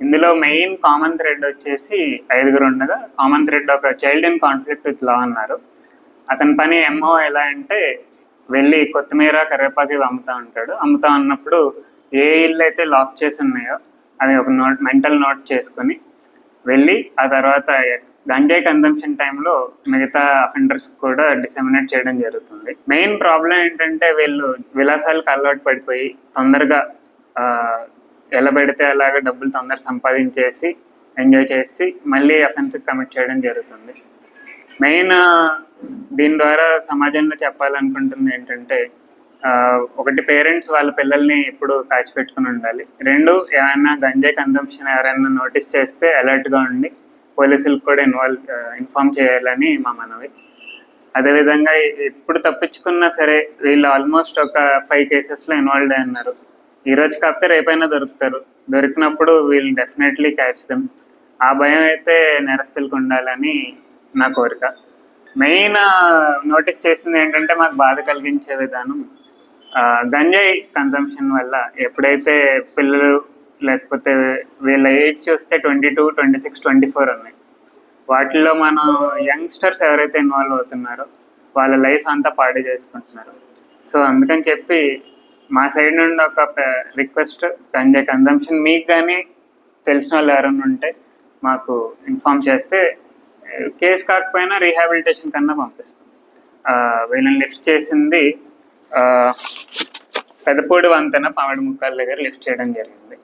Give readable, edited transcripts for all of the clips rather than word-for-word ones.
ఇందులో main common thread వచ్చేసి 5 ఉండగా, కామన్ థ్రెడ్ ఒక child in conflict with law అన్నారు. అతని పని ఎంఓ ఎలా అంటే వెళ్ళి కొత్తిమీర కరివేపాకు ఇవి అమ్ముతా ఉన్నప్పుడు ఏ ఇల్లు అయితే లాక్ చేసి ఉన్నాయో అవి ఒక మెంటల్ నోట్ చేసుకుని వెళ్ళి ఆ తర్వాత గంజాయి కన్సంప్షన్ టైంలో మిగతా అఫెండర్స్ కూడా డిసెమినేట్ చేయడం జరుగుతుంది. మెయిన్ ప్రాబ్లం ఏంటంటే వీళ్ళు విలాసాలకు అలవాటు పడిపోయి తొందరగా ఎలా పెడితే అలాగా డబ్బులు తొందరగా సంపాదించేసి ఎంజాయ్ చేసి మళ్ళీ అఫెన్స్కి కమిట్ చేయడం జరుగుతుంది. మెయిన్ దీని ద్వారా సమాజంలో చెప్పాలనుకుంటుంది ఏంటంటే ఒకటి, పేరెంట్స్ వాళ్ళ పిల్లల్ని ఎప్పుడు కాచిపెట్టుకుని ఉండాలి. 2, ఏమైనా గంజాయి కన్సంప్షన్ ఎవరైనా నోటీస్ చేస్తే అలర్ట్గా ఉండి పోలీసులకు కూడా ఇన్ఫార్మ్ చేయాలని మా మనవి. అదేవిధంగా ఎప్పుడు తప్పించుకున్నా సరే వీళ్ళు ఆల్మోస్ట్ ఒక 5 కేసెస్లో ఇన్వాల్వ్ అయి ఉన్నారు. ఈరోజు కాకపోతే రేపైనా దొరుకుతారు. దొరికినప్పుడు వీళ్ళు డెఫినెట్లీ క్యాచ్ దెమ్. ఆ భయం అయితే నేరస్తులకు ఉండాలని నా కోరిక. మెయిన్ నోటీస్ చేసింది ఏంటంటే మాకు బాధ కలిగించే విధానం, గంజాయి కన్సంప్షన్ వల్ల ఎప్పుడైతే పిల్లలు లేకపోతే వీళ్ళ ఏజ్ చూస్తే 22, 26, 24 ఉన్నాయి. వాటిల్లో మనం యంగ్స్టర్స్ ఎవరైతే ఇన్వాల్వ్ అవుతున్నారో వాళ్ళ లైఫ్ అంతా పాడు చేసుకుంటున్నారు. సో అందుకని చెప్పి మా సైడ్ నుండి ఒక రిక్వెస్ట్, గంజాయి కన్సంప్షన్ మీకు కానీ తెలిసిన వాళ్ళు ఎవరైనా ఉంటే మాకు ఇన్ఫార్మ్ చేస్తే కేసు కాకపోయినా రీహాబిలిటేషన్ కన్నా పంపిస్తాం. వీళ్ళని లిఫ్ట్ చేసింది పెదపూడి వంతెన పామిడి ముక్కాల దగ్గర లిఫ్ట్ చేయడం జరిగింది.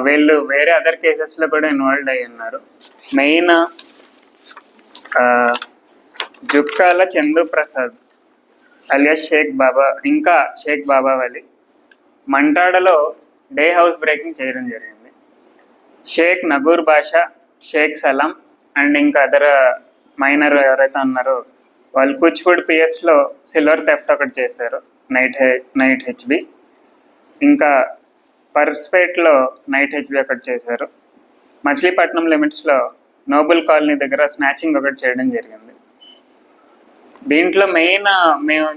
వీళ్ళు వేరే అదర్ కేసెస్లో కూడా ఇన్వాల్వ్ అయ్యి ఉన్నారు. మెయిన్ జుక్కాల చందు ప్రసాద్ అలియాస్ షేక్ బాబా, ఇంకా షేక్ బాబా వలి మంటాడలో డే హౌస్ బ్రేకింగ్ చేయడం జరిగింది. షేక్ నగూర్ బాషా, షేక్ సలాం అండ్ ఇంకా అదర్ మైనర్ ఎవరైతే ఉన్నారో వాళ్ళు కూచిపూడి పిఎస్లో సిల్వర్ థెఫ్ట్ ఒకటి చేశారు, నైట్ హెచ్బి. ఇంకా పర్స్పేట్లో నైట్ హెచ్బి ఒకటి చేశారు. మచిలీపట్నం లిమిట్స్లో నోబుల్ కాలనీ దగ్గర స్నాచింగ్ ఒకటి చేయడం జరిగింది. దీంట్లో మెయిన్ మేము